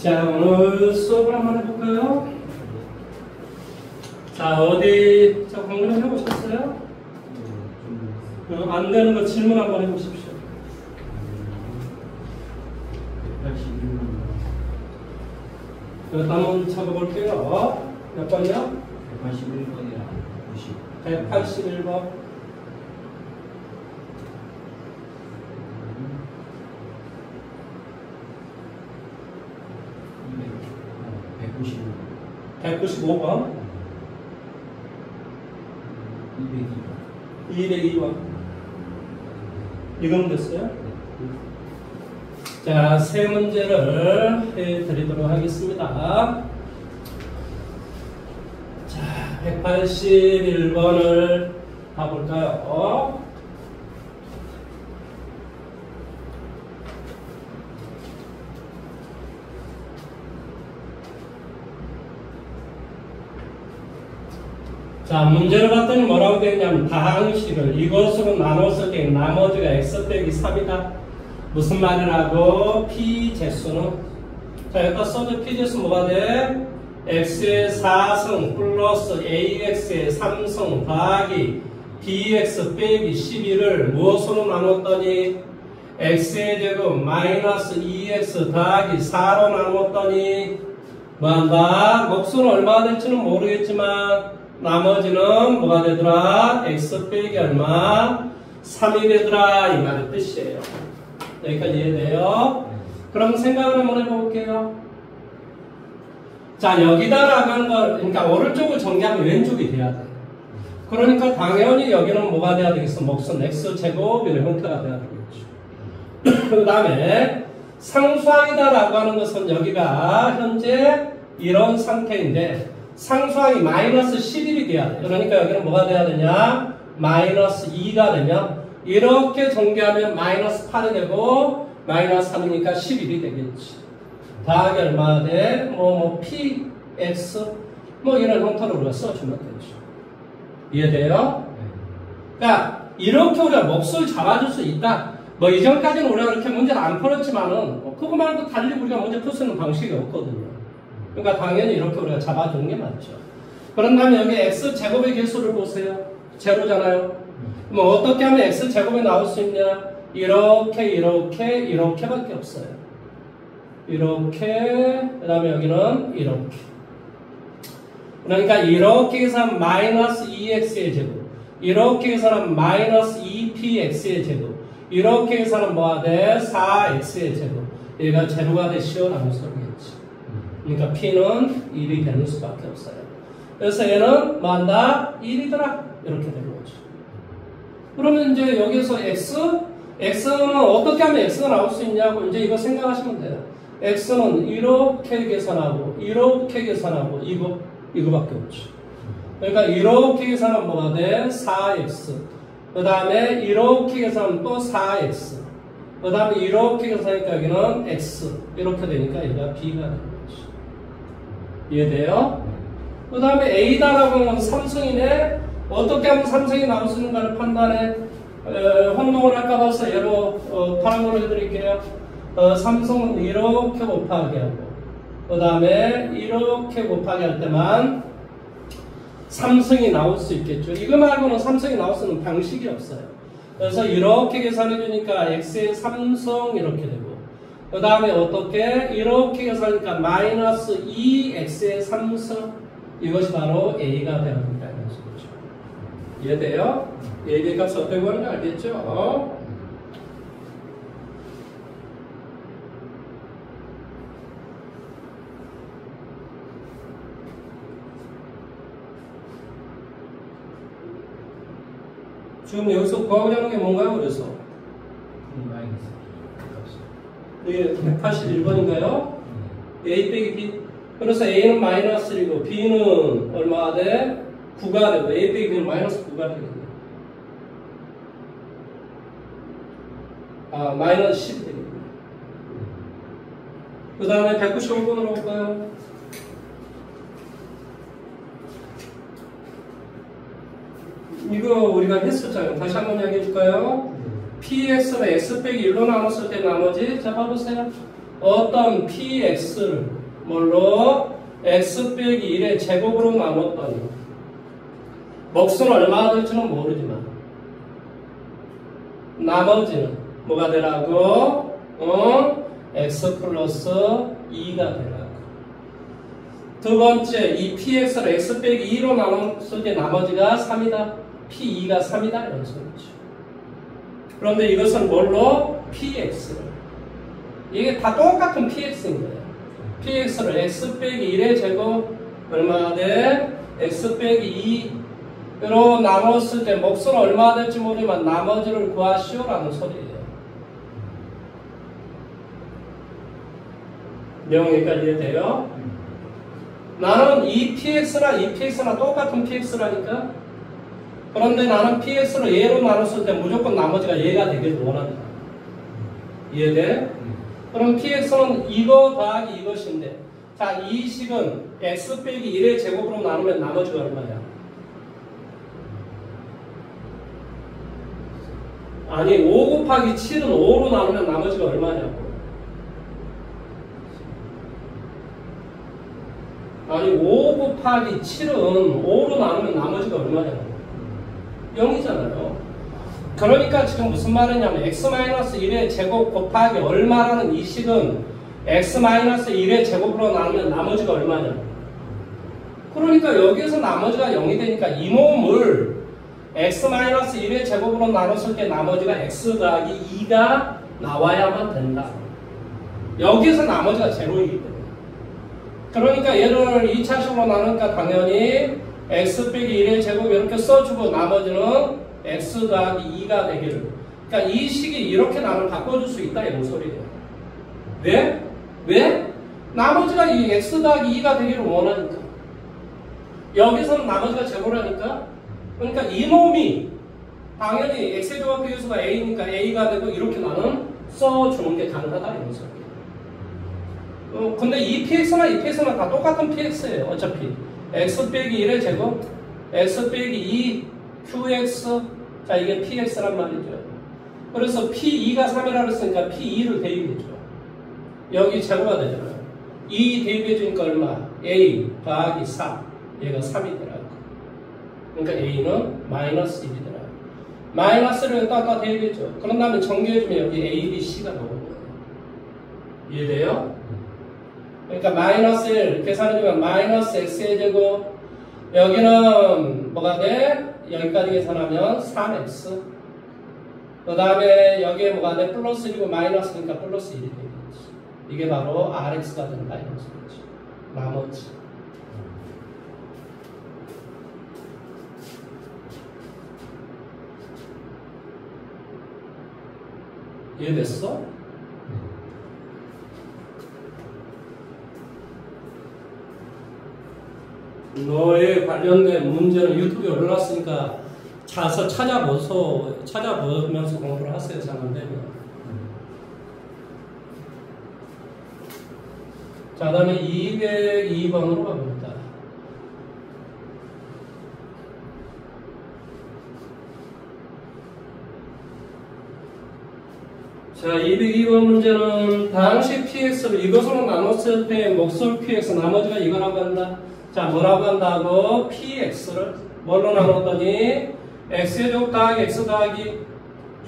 자, 오늘 수업을 한번 해볼까요? 자, 어디, 자, 공부를 해보셨어요? 안 되는 거 질문 한번 해보십시오. 181번. 한번 적어볼게요. 몇 번이요? 181번이랑 90. 181번. 195번. 202번. 이건 됐어요? 자, 세 문제를 해드리도록 하겠습니다. 자, 181번을 가볼까요? 자, 문제를 봤더니 뭐라고 되었냐면 다항식을 이것으로 나눴을 때 나머지가 x 빼기 3이다. 무슨 말이라고? p제수는 자, 여기다 써줘. p제수 뭐가 돼? x의 4승 플러스 ax의 3승 더하기 bx 빼기 12를 무엇으로 나눴더니 x의 제곱 마이너스 2x 더하기 4로 나눴더니 뭐한다? 목수는 얼마가 될지는 모르겠지만 나머지는 뭐가 되더라? x 빼기 얼마? 3이 되더라. 이 말의 뜻이에요. 여기까지 이해돼요? 그럼 생각을 한번 해볼게요. 자, 여기다라고 하는 걸, 그러니까 오른쪽을 정리하면 왼쪽이 돼야 돼. 그러니까 당연히 여기는 뭐가 돼야 되겠어? 목선 x제곱 이런 형태가 돼야 되겠죠. 그 다음에 상수항이다라고 하는 것은 여기가 현재 이런 상태인데 상수항이 마이너스 11이 돼야 돼. 그러니까 여기는 뭐가 돼야 되냐? 마이너스 2가 되면 이렇게 전개하면 마이너스 8이 되고 마이너스 3이니까 11이 되겠지. 더하기 얼마나 돼? px 이런 형태로 우리가 써주면 되죠. 이해돼요? 그러니까 이렇게 우리가 몫을 잡아줄 수 있다. 이전까지는 우리가 그렇게 문제를 안 풀었지만은 그거 말고 달리 우리가 문제 풀 수 있는 방식이 없거든요. 그러니까 당연히 이렇게 우리가 잡아주는 게 맞죠. 그런 다음에 여기 x제곱의 개수를 보세요. 제로잖아요. 그럼 어떻게 하면 x제곱이 나올 수 있냐? 이렇게밖에 없어요. 이렇게, 그 다음에 여기는 이렇게. 그러니까 이렇게 해서 마이너스 2x의 제곱, 이렇게 해서는 마이너스 2px의 제곱, 이렇게 해서는 뭐가 돼? 4x의 제곱. 얘가 제로가 되시오라는 소리겠지. 그러니까 p는 1이 되는 수밖에 없어요. 그래서 얘는 뭐한다? 1이더라. 이렇게 되는 거죠. 그러면 이제 여기서 x는 어떻게 하면 x가 나올 수 있냐고 이제 이거 생각하시면 돼요. x는 이렇게 계산하고 이렇게 계산하고 이거밖에 없죠. 그러니까 이렇게 계산하면 뭐가 돼? 4x. 그 다음에 이렇게 계산하면 또 4x. 그 다음에 이렇게 계산하니까 여기는 x. 이렇게 되니까 얘가 b가 되는 거죠. 이해돼요? 그 다음에 a다라고 하는 건 삼성이네. 어떻게 하면 삼성이 나올 수 있는가를 판단해. 혼동을 할까 봐서 얘로 파란 걸로 해드릴게요. 삼성은 이렇게 곱하기 하고 그 다음에 이렇게 곱하기 할 때만 삼성이 나올 수 있겠죠. 이거 말고는 삼성이 나올 수 있는 방식이 없어요. 그래서 이렇게 계산해 주니까 x의 3승 이렇게 되고 그 다음에 어떻게 이렇게 계산하니까 마이너스 2x의 3승 이것이 바로 a가 되어갑니다. 이해돼요? a 값이 어떻게 구하는 거 알겠죠? 지금 여기서 구하고자 하는 게 뭔가요? 그래서 이게 181번인가요? a 빼기 b. 그래서 a는 마이너스 1이고 b는 얼마가 돼? 9가 되고 a 빼기 b는 마이너스 9가 되겠네. 마이너스 10이 되겠네. 그 다음에 195번으로 볼까요? 이거 우리가 했었잖아요. 다시 한번 이야기해 줄까요? px는 x 빼기 1로 나눴을 때 나머지 자 봐보세요. 어떤 px를 뭘로 x 빼기 1의 제곱으로 나눴더니 몫은 얼마가 될지는 모르지만 나머지는 뭐가 되라고? x 플러스 2가 되라고. 두 번째, 이 px를 x 빼기 2로 나눴을 때 나머지가 3이다. p2가 3이다. 이런 소리죠. 그런데 이것은 뭘로? px를. 이게 다 똑같은 px인 거예요. px를 x 빼기 1의 제곱 얼마가 돼? x 빼기 2로 나눴을 때 몫은 얼마가 될지 모르지만 나머지를 구하시오라는 소리예요. 내용이니까 이해돼요? 나는 이 px나 이 px나 똑같은 px라니까. 그런데 나는 px를 얘로 나눴을 때 무조건 나머지가 얘가 되길 원한다. 이해돼? 그럼 px는 이거 더하기 이것인데, 자, 이 식은 x 빼기 1의 제곱으로 나누면 나머지가 얼마야? 아니, 5 곱하기 7은 5로 나누면 나머지가 얼마냐고. 아니, 5 곱하기 7은 5로 나누면 나머지가 얼마냐고. 0이잖아요. 그러니까 지금 무슨 말이냐면 x-1의 제곱 곱하기 얼마라는 이 식은 x-1의 제곱으로 나누면 나머지가 얼마냐. 그러니까 여기에서 나머지가 0이 되니까 이놈을 x-1의 제곱으로 나눴을 때 나머지가 x 더하기 2가 나와야만 된다. 여기에서 나머지가 제로이기 때문에. 그러니까 얘를 2차식으로 나누니까 당연히 x 빼기 1의 제곱 이렇게 써주고 나머지는 x 더하기 2가 되기를. 그러니까 이 식이 이렇게 나를 바꿔줄 수 있다 이런 소리예요. 왜? 왜? 나머지가 이 x 더하기 2가 되기를 원하니까. 여기서는 나머지가 제로라니까. 그러니까 이놈이 당연히 x의 조각 비율수가 a니까 a가 되고 이렇게 나는 써주는 게 가능하다 이런 소리예요. 근데 이 px나 이 px나 다 똑같은 px예요. 어차피 x 빼기 1의 제곱 x 빼기 2 qx. 자, 이게 px란 말이죠. 그래서 p2가 3이라고 했으니까 p2를 대입해줘. 여기 제곱가 되잖아요. 2 대입해주니까 얼마? a 더하기 4. 얘가 3이더라고. 그러니까 a는 마이너스 1이더라고. 마이너스를 딱 대입해줘. 그런 다음에 정리해주면 여기 a, b, c가 나오는 거예요. 이해돼요? 그러니까 마이너스 1 계산해주면 마이너스 x의 제곱. 여기는 뭐가 돼? 여기까지 계산하면 3x. 그 다음에 여기에 뭐가 돼? 플러스 1이고 마이너스니까 플러스 1이 되겠지. 이게 바로 rx가 된다 이런 소리지. 나머지. 이해됐어? 너의 관련된 문제는 유튜브에 올라왔으니까 자서 찾아보면서 공부를 하세요. 잘 안 되면. 자, 다음에 202번으로 가봅니다. 자, 202번 문제는 당시 px를 이것으로 나눴을 때 목솔 px 나머지가 이거라고 한다. 자, 뭐라고 한다고? px를 뭘로 나눴더니 x의 제곱 더하기 x 더하기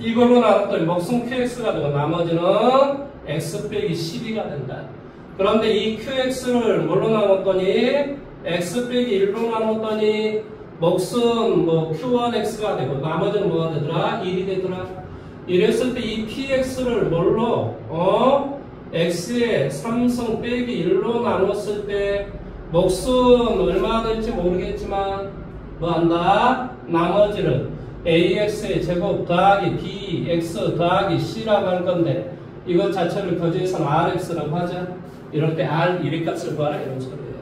이걸로 나눴더니 목숨 qx가 되고 나머지는 x 빼기 12가 된다. 그런데 이 qx를 뭘로 나눴더니 x 빼기 1로 나눴더니 목숨 뭐 q1x가 되고 나머지는 뭐가 되더라? 1이 되더라. 이랬을 때 이 px를 뭘로? x의 3승 빼기 1로 나눴을 때 몫은 얼마나 될지 모르겠지만 뭐 한다? 나머지는 ax의 제곱 더하기 bx 더하기 c라고 할 건데 이것 자체를 거제해서는 rx라고 하자. 이럴 때 r 1의 값을 구하라 이런 소리예요.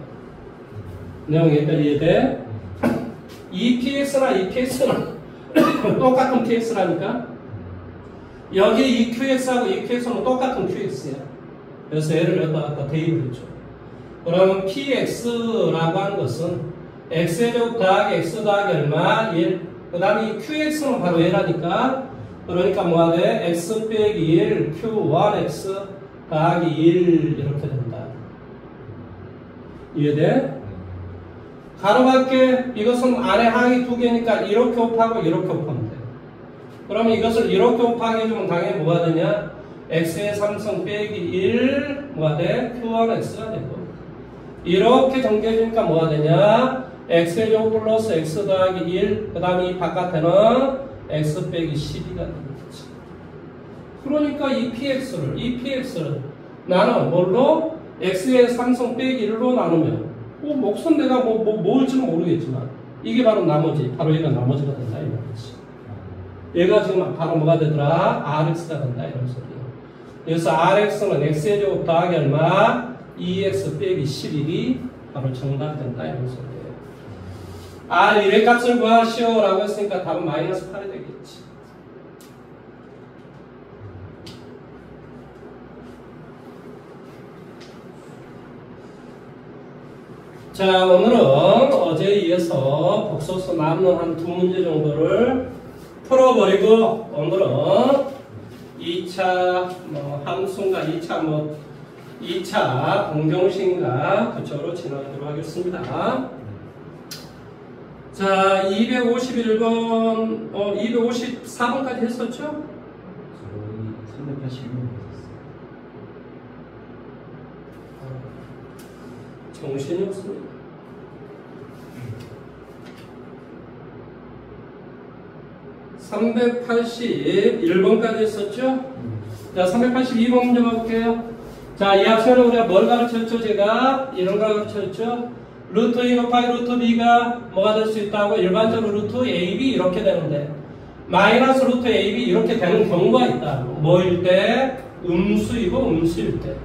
내용 여기까지 이해돼? 이 px나 이 px는 똑같은 px라니까 여기 이 qx하고 이 qx는 똑같은 qx야. 그래서 얘를 여기다 갖다 대입을 해줘. 그러면 px라고 하는 것은 x의 제곱 더하기 x 더하기 얼마? 1. 그 다음에 이 qx는 바로 얘라니까. 그러니까 뭐가 돼? x 빼기 1 q1x 더하기 1 이렇게 된다. 이해돼? 가로밖에 이것은 아래 하위 두 개니까 이렇게 곱하고 이렇게 곱하면 돼. 그러면 이것을 이렇게 곱하게 해주면 당연히 뭐가 되냐? x의 3승 빼기 1 뭐가 돼? q1x가 되고 이렇게 정리해주니까 뭐가 되냐? x의 제곱 플러스 x 더하기 1 그 다음에 이 바깥에는 x 빼기 12가 되는 거지. 그러니까 이 px를 나는 뭘로? x의 3승 빼기 1로 나누면 목선 내가 뭘지는 모르겠지만 이게 바로 나머지, 바로 얘가 나머지가 된다 이 말이지. 얘가 지금 바로 뭐가 되더라? rx가 된다 이런 소리야. 그래서 rx는 x의 제곱 더하기 얼마? 2x 빼기 11이 바로 정답된다 이런 소리예요. r1의 값을 구하시오 라고 했으니까 답은 마이너스 8이 되겠지. 자, 오늘은 어제에 이어서 복소수 남는 한 두 문제 정도를 풀어버리고 오늘은 2차 함수인가 2차 공정식인가 그쪽으로 지나가도록 하겠습니다. 자, 251번 254번까지 했었죠? 저희 381번 정신이 없습니다. 381번까지 했었죠? 자, 382번 문제 봐볼게요. 자, 이 학생은 우리가 뭘 가르쳤죠? 제가 이런 걸 가르쳤죠? 루트 2 곱하기 루트 b가 뭐가 될 수 있다고? 일반적으로 루트 ab 이렇게 되는데 마이너스 루트 ab 이렇게 되는 경우가 있다. 뭐일 때? 음수이고 음수일 때.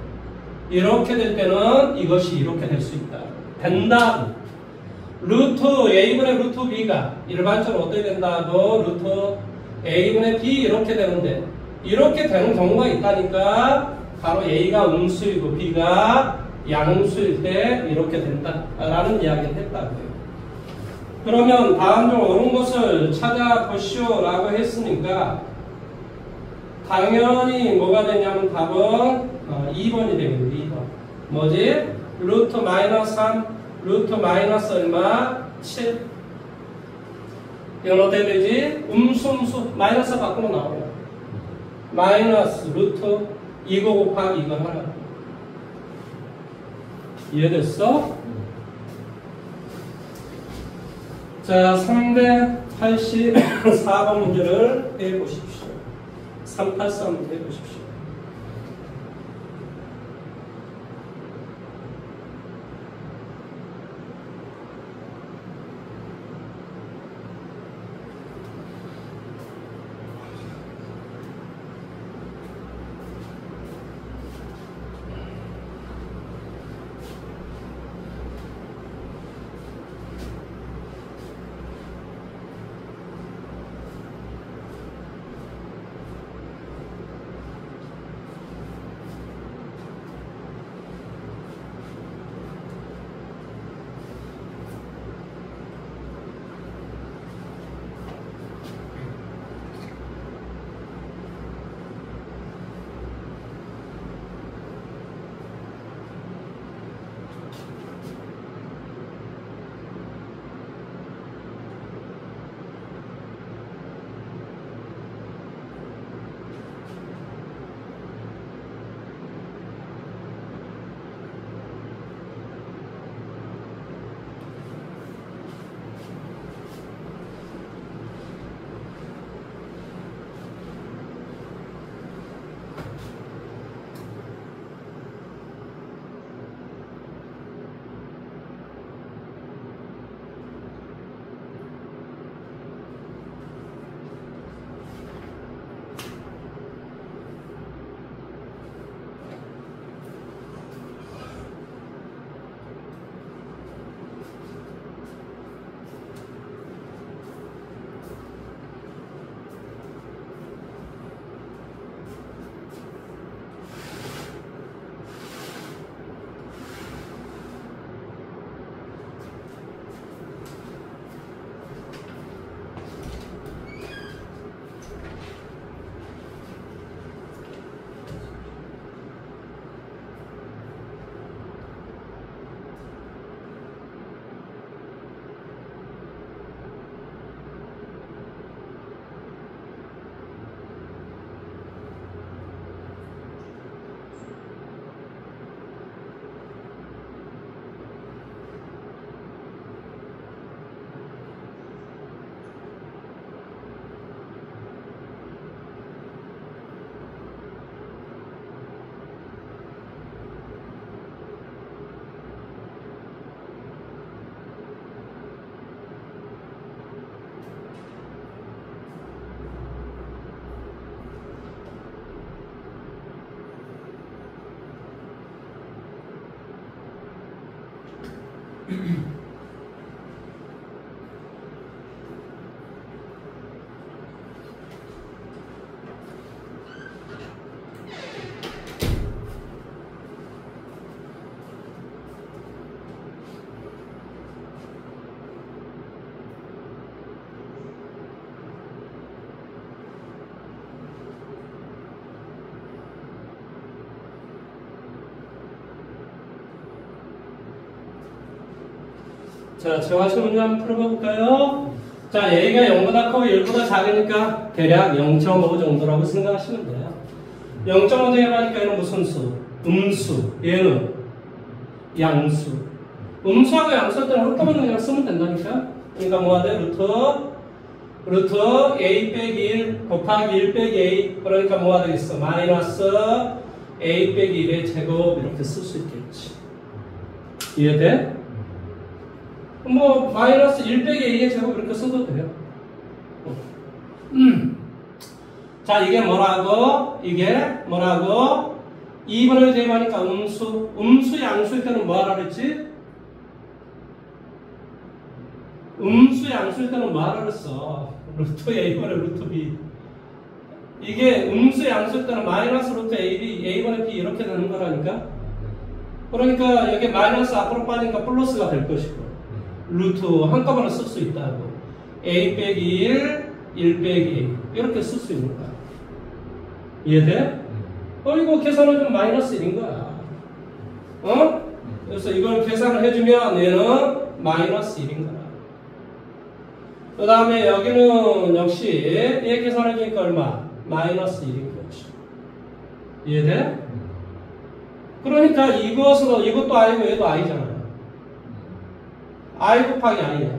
이렇게 될 때는 이것이 이렇게 될 수 있다. 된다. 루트 a분의 루트 b가 일반적으로 어떻게 된다고? 루트 a분의 b 이렇게 되는데 이렇게 되는 경우가 있다니까 바로 a가 음수이고 b가 양음수일 때 이렇게 된다라는 이야기를 했다고요. 그러면 다음 중 옳은 것을 찾아보시오 라고 했으니까 당연히 뭐가 되냐면 답은 2번이 되겠네. 2번 뭐지? 루트 마이너스 3 루트 마이너스 얼마? 7 이건 어떻게 되지? 음수 마이너스 바꾸면 나오죠. 마이너스 루트 이거 곱하기 이거 하나. 이해됐어? 자, 384번 문제를 해보십시오. 383 해보십시오. 자, 정하신 문제 한번 풀어볼까요? 자, A가 0보다 크고 1보다 작으니까 대략 0.5 정도라고 생각하시면 돼요. 0.5 대라니까 얘는 무슨 수? 음수. 얘는 양수. 음수하고 양수할 때는 한꺼번에 그냥 쓰면 된다니까? 그러니까 뭐가 돼? 루트 A 빼기 1 곱하기 1 빼기 A. 그러니까 뭐가 되겠어? 마이너스 A 빼기 1의 제곱 이렇게 쓸 수 있겠지. 이해돼? 뭐 마이너스 1 빼기 A의 제곱 이렇게 써도 돼요. 자, 이게 뭐라고? 이게 뭐라고? 2분의 대입하니까 음수. 음수 양수일 때는 뭐 하라 그랬지? 음수 양수일 때는 뭐 하라 그랬어? 루트 A분의 루트 B. 이게 음수 양수일 때는 마이너스 루트 A분의 B 이렇게 되는 거라니까? 그러니까 여기 마이너스 앞으로 빠지니까 플러스가 될 것이고 루트 한꺼번에 쓸 수 있다고. A 빼기 1 빼기 A 이렇게 쓸 수 있는 거야. 이해돼? 이거 계산을 좀 마이너스 1인 거야. 그래서 이걸 계산을 해주면 얘는 마이너스 1인 거야. 그 다음에 여기는 역시 얘 계산해주니까 얼마? 마이너스 1인 거지. 이해돼? 그러니까 이것도 I고 얘도 I잖아요. I 곱하기 I야.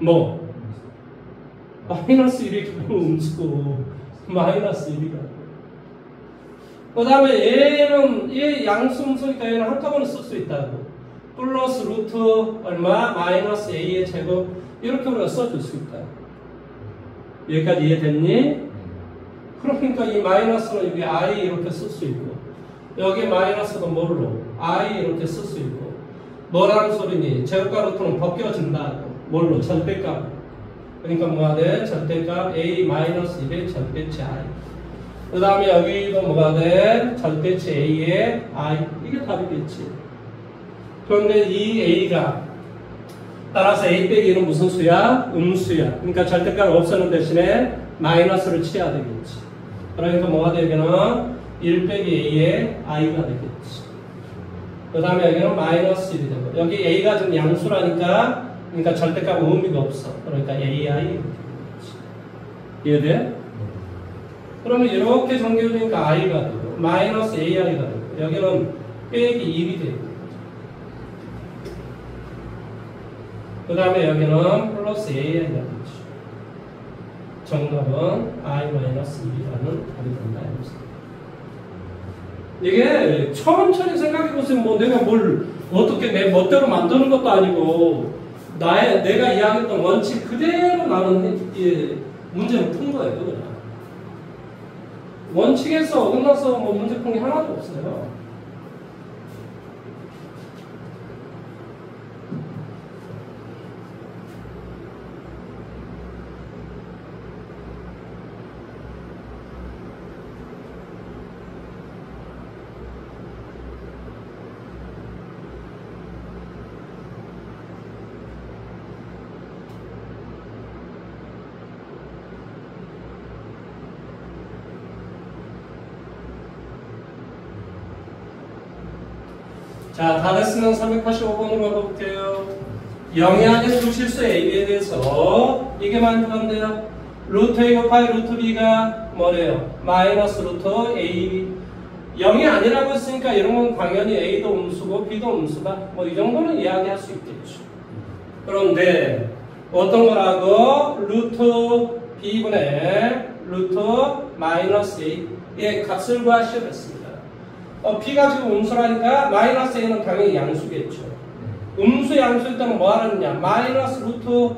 뭐? 마이너스 1이 결국 음수고 마이너스 1이라고. 그 다음에 얘 양수음수니까 얘는 한꺼번에 쓸 수 있다고. 플러스 루트 얼마? 마이너스 A의 제곱 이렇게 우리가 써줄 수 있다. 여기까지 이해됐니? 그러니까 이 마이너스는 여기 I 이렇게 쓸 수 있고 여기 마이너스도 뭘로? I 이렇게 쓸 수 있고 뭐라는 소리니? 제곱과 루트는 벗겨진다고. 뭘로? 절대값. 그러니까 뭐가 돼? 절대값 A-1의 절대치 I. 그 다음에 여기도 뭐가 돼? 절대치 A의 I. 이게 답이겠지. 그런데 이 A가 따라서 A 빼기 1은 무슨 수야? 음수야. 그러니까 절대값을 없애는 대신에 마이너스를 취해야 되겠지. 그러니까 뭐가 되겠나? 1 빼기 A의 I가 되겠지. 그 다음에 여기는 마이너스 1이 되고 여기 A가 지금 양수라니까 그러니까 절대값은 의미가 없어. 그러니까 AI 이렇게 되겠지. 이해돼? 그러면 이렇게 정리해주니까 I가 되고 마이너스 AI가 되고 여기는 빼기 1이 되고 그 다음에 여기는 플러스 AI가 되죠. 정답은 I-1이라는 답이 된다. 이게 천천히 생각해보세요. 뭐 내가 뭘 어떻게 내 멋대로 만드는 것도 아니고 내가 이야기했던 원칙 그대로 나는 문제를 푼 거예요. 그냥. 원칙에서 어긋나서 뭐 문제 푼 게 하나도 없어요. 자, 다 됐으면 385번으로 가볼게요. 영의 두 실수 AB에 대해서 이게 만들었는데요. 루트 A 곱하기 루트 B가 뭐래요? 마이너스 루트 AB. 0이 아니라고 했으니까 이런 건 당연히 A도 음수고 B도 음수다. 뭐 이 정도는 이야기할 수 있겠죠. 그런데 어떤 거라고? 루트 B분의 루트 마이너스 A의 값을 구하시오 했습니다. B가 지금 음수라니까 마이너스 A는 당연히 양수겠죠. 음수 양수일 때는 뭐 하느냐? 마이너스 루트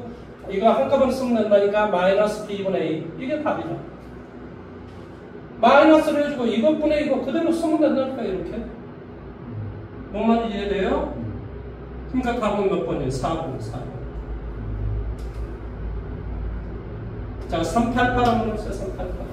이거 한꺼번에 쓰면 된다니까 마이너스 B분의 A 이게 답이다. 마이너스를 해주고 이것분의 이거 그대로 쓰면 된다니까 이렇게. 뭔 말인지 이해돼요? 그러니까 답은 몇 번이에요? 4번, 4번. 자, 388 한번 해보세요, 388.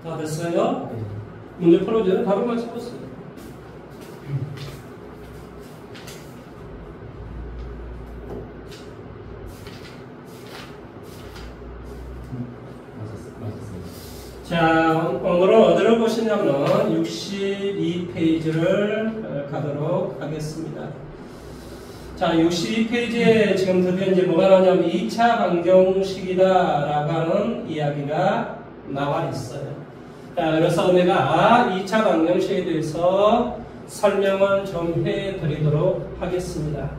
다 됐어요? 문제 풀어줘요. 답을 맞춰보세요. 맞았어요. 자, 오늘은 어디를 보시냐면 62페이지를 가도록 하겠습니다. 자, 62페이지에 지금 드디어 이제 뭐가 나오냐면 2차 방정식이다라고 하는 이야기가 나와 있어요. 자, 그래서 내가 2차 방정식에 대해서 설명을 좀 해드리도록 하겠습니다.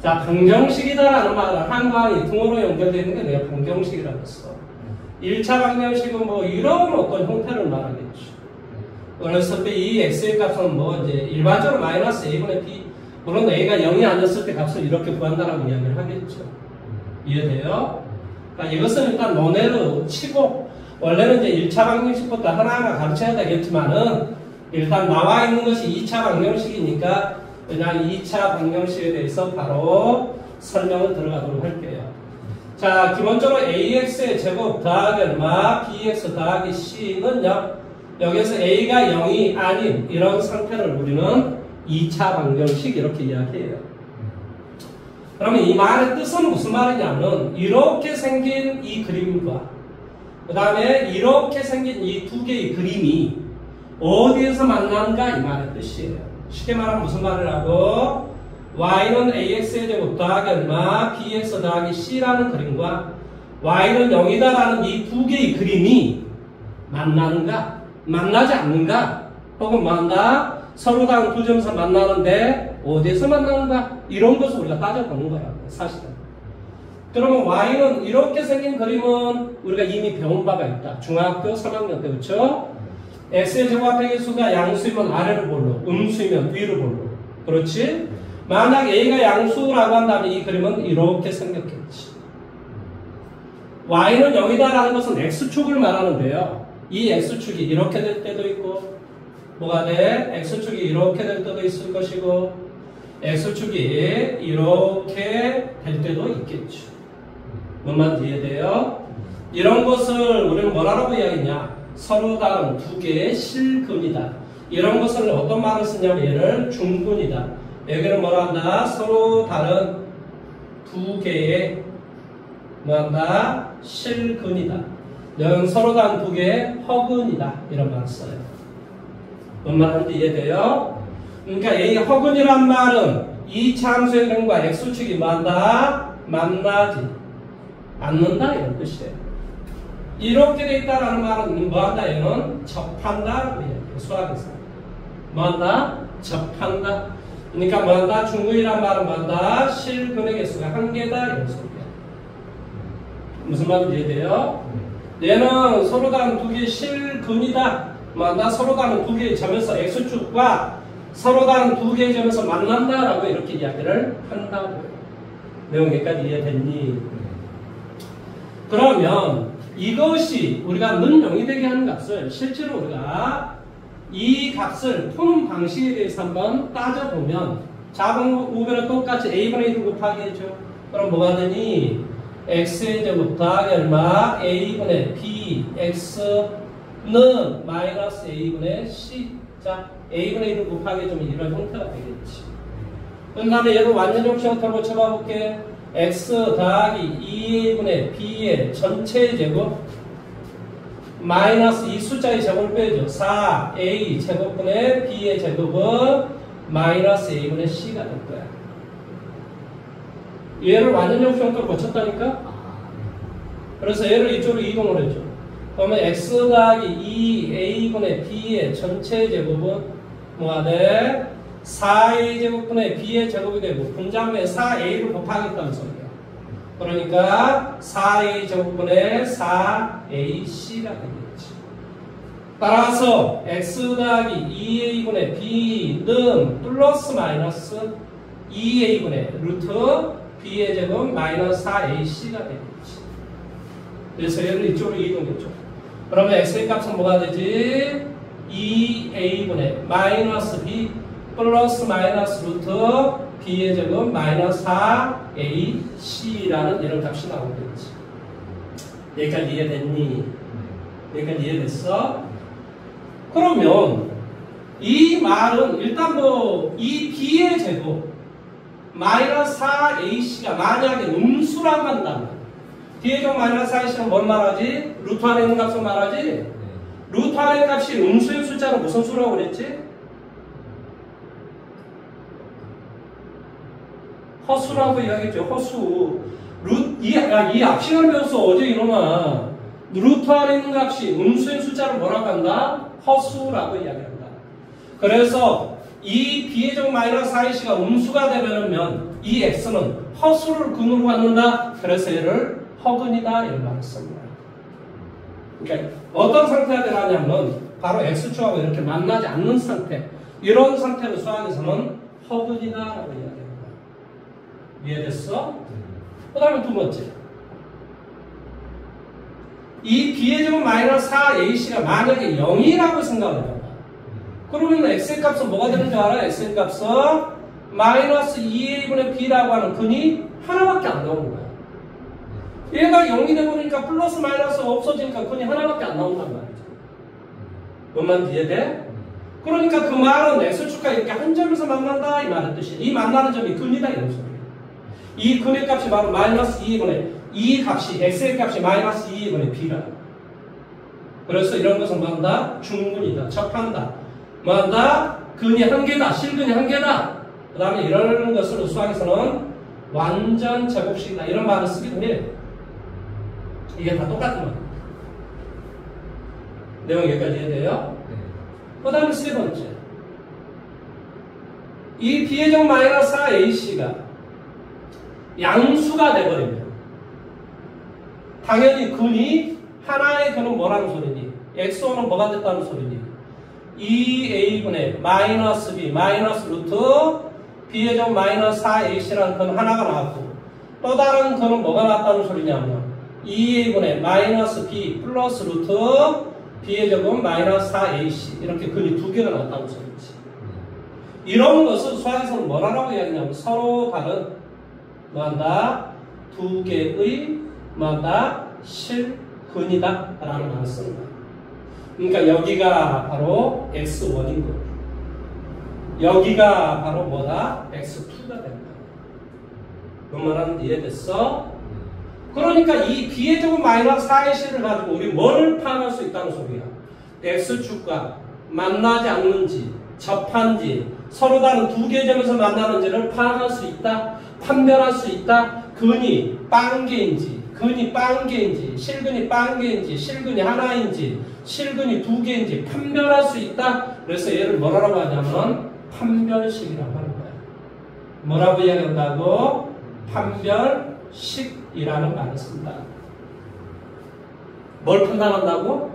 자, 방정식이다라는 말은 한방이 등호로 연결되어 있는 게 내가 방정식이라고 했어. 1차 방정식은 뭐 이런 어떤 형태를 말하겠죠. 그랬을 때 이 x의 값은 뭐 이제 일반적으로 마이너스 a분의 b, 물론 a가 0이 아니었을 때 값을 이렇게 구한다라고 이야기를 하겠죠. 이해돼요? 그러니까 이것은 일단 논외로 치고, 원래는 이제 1차 방정식부터 하나하나 가르쳐야 되겠지만은 일단 나와 있는 것이 2차 방정식이니까 그냥 2차 방정식에 대해서 바로 설명을 들어가도록 할게요. 자, 기본적으로 ax의 제곱 더하기 얼마, bx 더하기 c는요, 여기서 a가 0이 아닌 이런 상태를 우리는 2차 방정식 이렇게 이야기해요. 그러면 이 말의 뜻은 무슨 말이냐면 이렇게 생긴 이 그림과 그 다음에 이렇게 생긴 이 두 개의 그림이 어디에서 만나는가 이 말의 뜻이에요. 쉽게 말하면 무슨 말을 하고, y는 ax의 제곱 더하기 얼마, bx 더하기 c라는 그림과 y는 0이다라는 이 두 개의 그림이 만나는가, 만나지 않는가, 혹은 만나 서로 다른 두 점에서 만나는데 어디에서 만나는가, 이런 것을 우리가 따져보는 거야, 사실은. 그러면 y는 이렇게 생긴 그림은 우리가 이미 배운 바가 있다. 중학교 3학년 때, 그렇죠? x의 제곱합의 개수가 양수이면 아래로 볼로, 음수이면 위로 볼로. 그렇지? 만약 a가 양수라고 한다면 이 그림은 이렇게 생겼겠지. y는 0이다라는 것은 x축을 말하는데요. 이 x축이 이렇게 될 때도 있고, 뭐가 돼? x축이 이렇게 될 때도 있을 것이고, x축이 이렇게 될 때도 있겠죠. 뭔 말인지 이해돼요? 이런 것을 우리는 뭐라고 이야기했냐? 서로 다른 두 개의 실근이다. 이런 것을 어떤 말을 쓰냐면 얘를 중근이다. 여기는 뭐라 한다? 서로 다른 두 개의 뭐한다? 실근이다. 여기는 서로 다른 두 개의 허근이다. 이런 말을 써요. 뭔 말인지 이해돼요? 그러니까 이 허근이란 말은 이 참수의 근과 x축이 뭐한다? 만나지 않는다 이런 뜻이에요. 이렇게 돼 있다라는 말은 뭐한다? 이거는 접한다라고 얘기해요. 수학에서 뭐한다? 접한다. 그러니까 뭐한다? 중근이란 말은 뭐한다? 실근의 개수가 한 개다 이런 소리야. 무슨 말인지 이해돼요? 얘는 서로 다른 두 개의 실근이다. 뭐한다? 서로 다른 두 개의 점에서 x축과 서로 다른 두 개의 점에서 만난다라고 이렇게 이야기를 한다고요. 내용 여기까지 이해됐니? 그러면 이것이 우리가 능용이 되게 하는 값을 실제로 우리가 이 값을 푸는 방식에 대해서 한번 따져보면 작은 우변은 똑같이 a분의 1 곱하기 해죠. 그럼 뭐가 되니? x의 제곱 더하기 얼마? a분의 b x는 마이너스 a분의 c. 자, a분의 1 곱하기 해주면 이런 형태가 되겠지. 그 다음에 얘를 완전히 형태로 고쳐봐 볼게. x 더하기 2a분의 b의 전체 제곱 마이너스 이 숫자의 제곱을 빼죠. 4a 제곱분의 b의 제곱은 마이너스 a분의 c가 될 거야. 얘를 완전히 형태로 고쳤다니까? 그래서 얘를 이쪽으로 이동을 해줘. 그러면 x 더하기 2a분의 b의 전체 제곱은 뭐가 돼? 4a 제곱분의 b의 제곱이 되고 분자분의 4a를 곱하겠다는 소리야. 그러니까 4a 제곱분의 4ac가 되겠지. 따라서 x 더하기 2a분의 b는 플러스 마이너스 2a분의 루트 b의 제곱 마이너스 4ac가 되겠지. 그래서 얘를 이쪽으로 이동했죠. 그러면 x의 값은 뭐가 되지? 2a분의 마이너스 b 플러스 마이너스 루트 b의 제곱 마이너스 4ac라는 이런 값이 나오겠지. 여기까지 이해됐니? 여기까지 이해됐어? 그러면 이 말은 일단 뭐 이 b의 제곱 마이너스 4ac가 만약에 음수라고 한다면 b의 제곱 마이너스 4ac는 뭘 말하지? 루트 안에 있는 값을 말하지? 루트 안의 값이 음수의 숫자는 무슨 수라고 그랬지? 허수라고 이야기했죠. 허수. 이 앞 시간을 배웠어. 어제 이놈아. 루트 안에 있는 값이 음수의 숫자를 뭐라고 한다? 허수라고 이야기한다. 그래서 이 b의 제곱 마이너스 4ac가 음수가 되면 이 x는 허수를 근으로 갖는다. 그래서 얘를 허근이다 이런 말을 씁니다. 그러니까 어떤 상태가 되냐면 바로 x축하고 이렇게 만나지 않는 상태. 이런 상태로 수학에서는 허근이다라고 이야기합니다. 이해됐어? 그 다음에 두 번째. 이 b의 제곱 마이너스 4ac가 만약에 0이라고 생각을 해봐. 그러면 x의 값은 뭐가 되는 줄 알아? x의 값은 마이너스 2a분의 b라고 하는 근이 하나밖에 안 나오는 거야. 얘가 0이 되버리니까 플러스 마이너스가 없어지니까 근이 하나밖에 안 나온단 말이지. 뭔 말인지 이해돼? 그러니까 그 말은 x축과 이렇게 한 점에서 만난다 이 말의 뜻이야. 이 만나는 점이 근이다 이런 소리야. 이 근의 값이 바로 마이너스 2분의 이 값이 x의 값이 마이너스 2분의 b라. 그래서 이런 것은 뭐한다? 중근이다. 접한다. 뭐한다? 근이 한 개다. 실근이 한 개다. 그 다음에 이런 것으로 수학에서는 완전 제곱식이다. 이런 말을 쓰기도 해. 이게 다 똑같은 말. 내용 여기까지 이해돼요? 그 다음에 세 번째. 이 b의 제곱 마이너스 4ac가 양수가 돼버리면 당연히 근이 하나의 근은 뭐라는 소리니? x호는 뭐가 됐다는 소리니? 2a분의 마이너스 b 마이너스 루트 b의 제곱 마이너스 4ac라는 근 하나가 나왔고 또 다른 근은 뭐가 나왔다는 소리냐면 2a분의 마이너스 b 플러스 루트 b의 제곱 마이너스 4ac 이렇게 근이 두 개가 나왔다는 소리지. 이런 것을 수학에서는 뭐라고 이야기하냐면 서로 다른 뭐한다? 두 개의 뭐한다? 실근이다 라는 말을 쓰는 거야. 그러니까 여기가 바로 x1인 거고 여기가 바로 뭐다? x2가 된다. 뭔 말하는지 이해됐어? 그러니까 이 b의 제곱 마이너스 4ac를 가지고 우리 뭘 파악할 수 있다는 소리야. x축과 만나지 않는지 접한지 서로 다른 두 개의 점에서 만나는지를 파악할 수 있다. 판별할 수 있다. 근이 빵개인지, 근이 빵개인지, 실근이 빵개인지, 실근이 하나인지, 실근이 두 개인지 판별할 수 있다. 그래서 얘를 뭐라고 하냐면 판별식이라고 하는 거야. 뭐라고 이야기한다고? 판별식이라는 말을 쓴다. 뭘 판단한다고?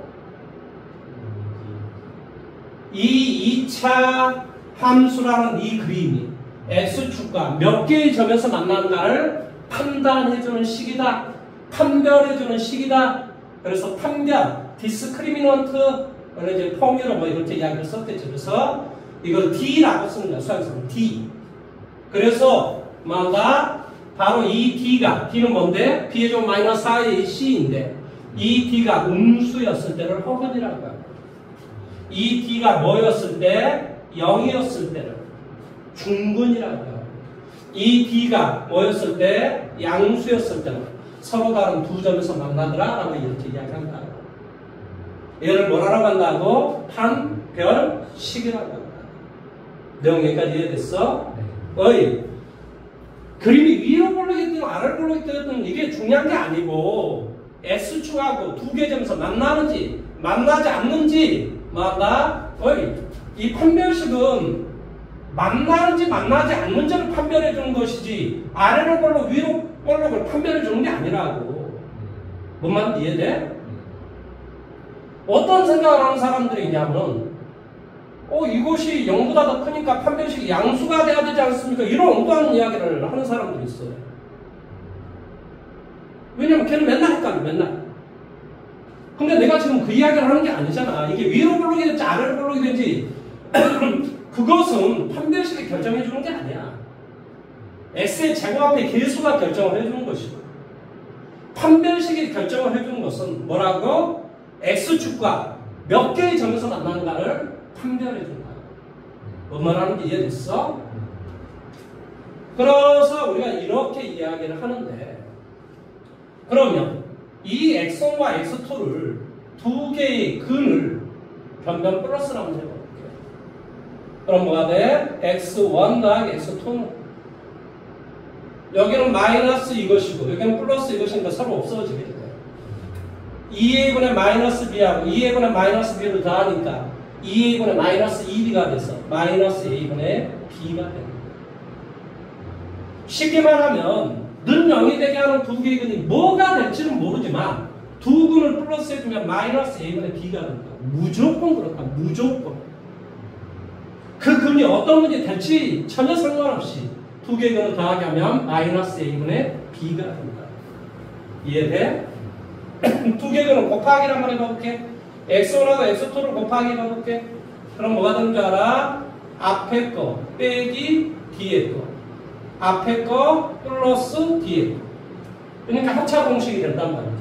이 2차 함수라는 이 그림이 x축과 몇 개의 점에서 만난가를 판단해주는 식이다. 판별해주는 식이다. 그래서 판별, 디스크리미넌트, 이제 폼유로 뭐 이렇게 이야기를 썼겠죠. 그래서 이걸 D라고 쓰는 거야. 수학에서는 D. 그래서 뭔가 바로 이 D가, D는 뭔데? B의 좀 마이너스 4의 C인데 이 D가 음수였을 때를 허근이라고 하고 이 D가 뭐였을 때? 0이었을 때를 중근이라고 하고 이 D가 뭐였을 때? 양수였을 때는 서로 다른 두 점에서 만나더라 라고 이렇게 이야기한다. 얘를 뭐라고 한다고? 판별식이라고 한다. 내용 여기까지 이해됐어? 어이, 그림이 위로 볼록했든 아래로 볼록했든 이게 중요한 게 아니고 X축하고 두 개 점에서 만나는지 만나지 않는지 맞다? 어이, 이 판별식은 만나는지 만나지 않는지를 판별해 주는 것이지 아래로 볼록 위로 볼록을 판별해 주는 게 아니라고. 뭔 말인지 이해돼? 어떤 생각을 하는 사람들이 있냐면 이것이 0보다 더 크니까 판별식이 양수가 돼야 되지 않습니까? 이런 엉뚱한 이야기를 하는 사람들이 있어요. 왜냐면 걔는 맨날 헷갈려, 맨날. 근데 내가 지금 그 이야기를 하는 게 아니잖아. 이게 위로 볼록이 될지 아래로 볼록이 될지 그것은 판별식이 결정해 주는 게 아니야. x의 제곱 앞에 개수가 결정을 해주는 것이고 판별식이 결정을 해주는 것은 뭐라고? x축과 몇 개의 점에서 만나는가를 판별해 준다. 뭔 말하는지 이해됐어? 그래서 우리가 이렇게 이야기를 하는데 그러면 이 x1과 x2를 두 개의 근을 변변 플러스로 한번 해볼게요. 그럼 뭐가 돼? x1 더하기 x2는 여기는 마이너스 이것이고 여기는 플러스 이것이니까 서로 없어지게 돼. 2a분의 마이너스 b하고 2a분의 마이너스 b를 더하니까 2a분의 마이너스 2b가 돼서 마이너스 a분의 b가 됩니다. 쉽게 말하면 는 0이 되게 하는 두 개의 근이 뭐가 될지는 모르지만 두 근을 플러스 해주면 마이너스 a분의 b가 됩니다. 무조건 그렇다. 무조건. 그 근이 어떤 근이 될지 전혀 상관없이 두 개의 근을 더하게 하면 마이너스 a분의 b가 됩니다. 이해돼? 두 개의 근을 곱하기를 한번 해볼게. x1하고 x2를 곱하기 해볼게. 그럼 뭐가 되는 줄 알아? 앞에 거 빼기 뒤에 거. 앞에 거 플러스 뒤에 거. 그러니까 합차 공식이 된단 말이지.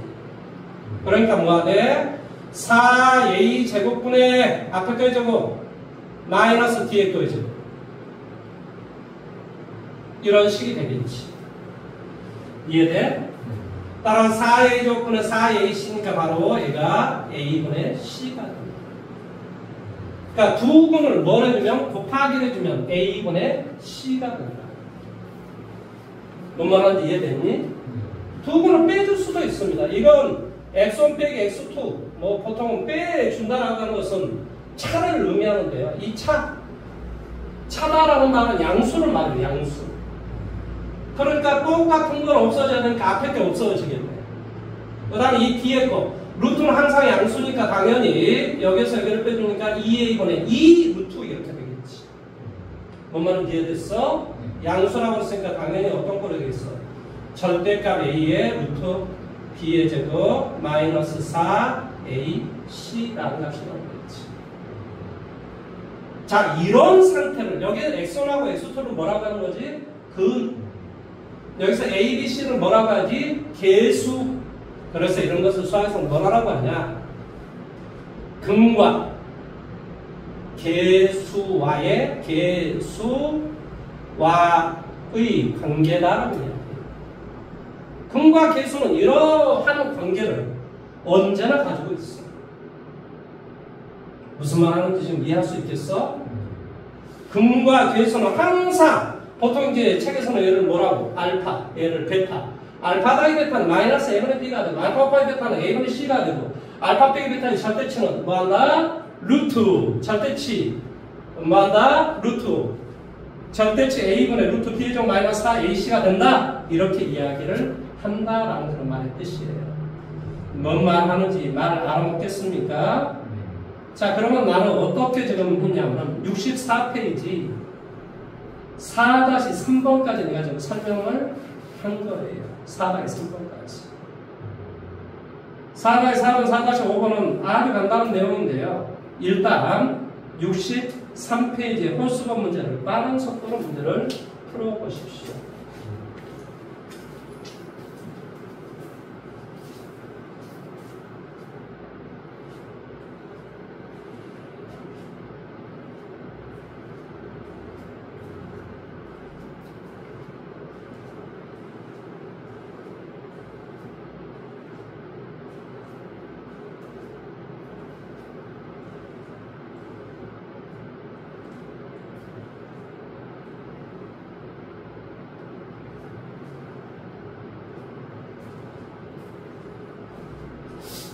그러니까 뭐가 돼? 4a 제곱분의 앞에 거의 제곱 마이너스 뒤에 거의 제곱. 이런 식이 되겠지. 이해돼? 따라 4a 제곱분의 4ac니까 바로 얘가 a분의 c가 됩니다. 그러니까 두 근을 뭘 해주면 곱하기를 해주면 a분의 c가 된다. 뭔 말하는지 이해됐니? 두 근을 빼줄 수도 있습니다. 이건 x1 빼기 x2 뭐 보통은 빼준다라고 하는 것은 차를 의미하는데요. 이 차다라는 말은 양수를 말해요. 양수. 그러니까 똑같은 건 없어져야 되니까 앞에 게 없어지겠네. 그 다음에 이 뒤에 거 루트는 항상 양수니까 당연히 여기서 여기를 빼주니까 2a분의 2 루트 이렇게 되겠지. 뭔 말인지 이해됐어? 양수라고 했으니까 당연히 어떤 거로 되겠어? 절대값 a의 루트 b의 제곱 마이너스 4ac라는 값이 나오겠지. 자, 이런 상태를 여기는 x1하고 x2를 뭐라고 하는 거지? 여기서 a, b, c를 뭐라고 하지? 개수. 그래서 이런 것을 수학에서 뭐라고 하냐? 근과 개수와의 관계다라고 해요. 근과 개수는 이러한 관계를 언제나 가지고 있어. 무슨 말 하는지 지금 이해할 수 있겠어? 근과 계수는 항상 보통 이제 책에서는 얘를 뭐라고? 알파, 얘를 베타. 알파 더하기 베타는 마이너스 a분의 b가 되고, 알파 곱하기 베타는 a분의 c가 되고, 알파 빼기 베타의 절대치는 뭐한다? 루트. 절대치 뭐한다? 루트. 절대치 a분의 루트 b제곱 마이너스 4ac가 된다. 이렇게 이야기를 한다라는 그런 말의 뜻이에요. 뭔 말 하는지 말을 알아먹겠습니까? 자, 그러면 나는 어떻게 지금 했냐면 64페이지 4-3번까지 내가 지금 설명을 한 거예요. 4-3번까지. 4-4번, 4-5번은 아주 간단한 내용인데요. 일단 63페이지의 홀수번 문제를 빠른 속도로 문제를 풀어보십시오.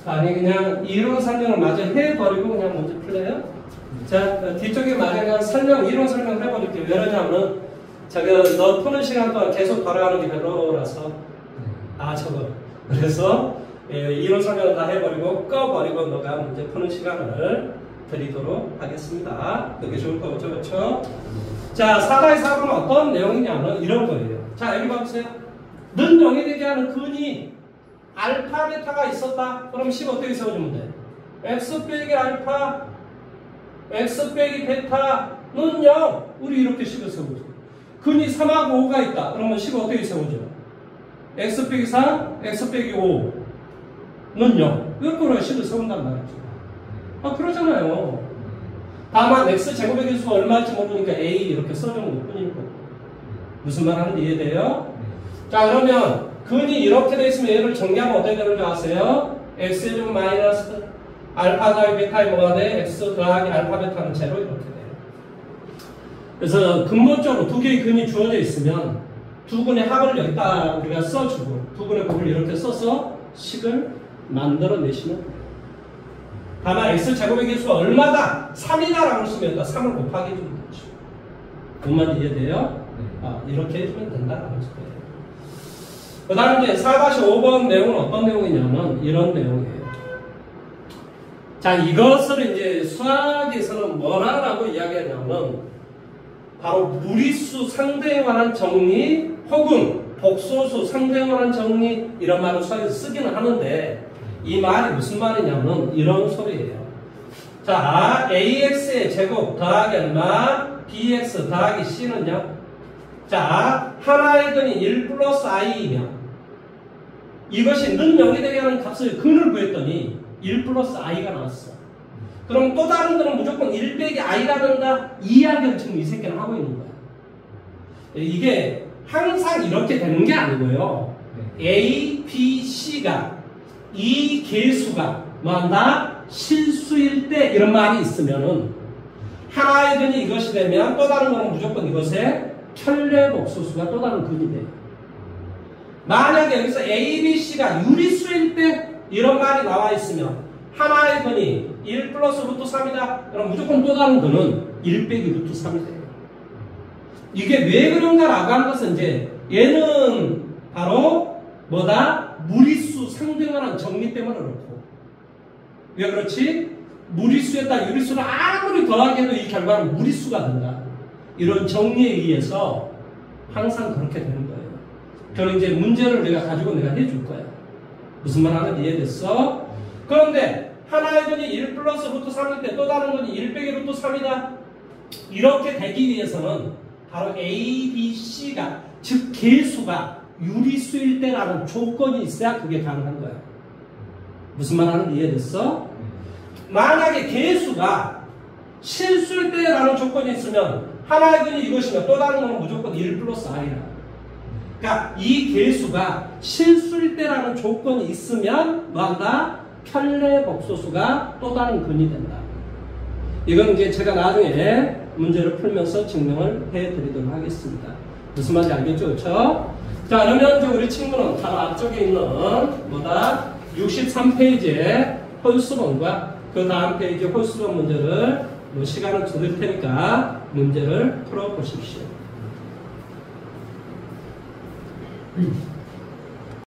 아니 그냥 이론 설명을 마저 해버리고 그냥 먼저 풀래요? 자, 뒤쪽에 마저 그냥 이론 설명을 해버릴게요. 왜냐하면 제가 너 푸는 시간 동안 계속 돌아가는 게 별로라서 저거 그래서 이론 설명을 다 해버리고 꺼버리고 너가 문제 푸는 시간을 드리도록 하겠습니다. 그게 좋을 거죠, 그렇죠? 자, 4-4는 어떤 내용이냐면 이런 거예요. 자, 여기 봐보세요. 는 0이 되게 하는 근이 알파, 베타가 있었다. 그럼 식 어떻게 세워주면 돼? x 빼기 알파, x 빼기 베타는 0. 우리 이렇게 식을 세우죠. 근이 3하고 5가 있다. 그러면 식 어떻게 세우죠? x 빼기 4, x 빼기 5는 0. 이렇게 식을 세운단 말이죠. 그러잖아요. 다만 x 제곱의 개수가 얼마일지 모르니까 a 이렇게 써주는 것 뿐일 거고. 무슨 말 하는지 이해돼요? 자, 그러면 근이 이렇게 돼 있으면 얘를 정리하면 어떻게 되는 줄 아세요? x 좀 마이너스 알파 더하기 베타의 뭐가 돼? x 더하기 알파 베타는 제로 이렇게 돼요. 그래서 근본적으로 두 개의 근이 주어져 있으면 두 근의 합을 여기다 우리가 써주고 두 근의 곱을 이렇게 써서 식을 만들어내시면 돼요. 다만 x 제곱의 개수가 얼마다? 3이다 라고 쓰면 여기다 3을 곱하기 해주면 되죠. 뭔 말인지 이해돼요? 이렇게 해주면 된다라는 거예요. 그 다음 이제 4-5번 내용은 어떤 내용이냐면 이런 내용이에요. 자, 이것을 이제 수학에서는 뭐라고 이야기하냐면 바로 무리수 상대에 관한 정리 혹은 복소수 상대에 관한 정리 이런 말을 수학에서 쓰기는 하는데 이 말이 무슨 말이냐면 이런 소리예요. 자, ax의 제곱 더하기 얼마? bx 더하기 c는요? 자, 하나의 근이 1 플러스 i이면 이것이 는 0이 되게 하는 값을 근을 구했더니 1 플러스 i가 나왔어. 그럼 또 다른 거는 무조건 1 빼기 i가 된다. 이 이야기를 지금 이 새끼는 하고 있는 거야. 이게 항상 이렇게 되는 게 아니고요. A, B, C가 이 개수가 뭐한다? 실수일 때 이런 말이 있으면은 하나의 근이 이것이 되면 또 다른 거는 무조건 이것의 편례복소수가 또 다른 근이 돼요. 만약에 여기서 A, B, C가 유리수일 때 이런 말이 나와 있으면 하나의 근이 1 플러스 루트 3이다. 그럼 무조건 또 다른 근은 1 빼기 루트 3이 돼요. 이게 왜 그런가라고 하는 것은 이제 얘는 바로 뭐다? 무리수 상등하는 정리 때문에 그렇고. 왜 그렇지? 무리수에다 유리수를 아무리 더하게 해도 이 결과는 무리수가 된다. 이런 정리에 의해서 항상 그렇게 되는 거예요. 저는 이제 문제를 내가 가지고 내가 해줄 거야. 무슨 말 하는지 이해됐어? 그런데 하나의 근이 1 플러스 루트 3일 때 또 다른 근이 1 빼기 루트 3이다. 이렇게 되기 위해서는 바로 A, B, C가 즉 개수가 유리수일 때라는 조건이 있어야 그게 가능한 거야. 무슨 말 하는지 이해됐어? 만약에 개수가 실수일 때라는 조건이 있으면 하나의 근이 이것이면 또 다른 건 무조건 1 플러스 i라. 그러니까 이 개수가 실수일 때라는 조건이 있으면 뭐한다? 편례복소수가 또 다른 근이 된다. 이건 이제 제가 나중에 문제를 풀면서 증명을 해드리도록 하겠습니다. 무슨 말인지 알겠죠? 그렇죠? 자, 그러면 이제 우리 친구는 바로 앞쪽에 있는 뭐다? 63페이지에 홀수본과 그 다음 페이지 홀수본 문제를 뭐 시간을 줄일 테니까 문제를 풀어보십시오.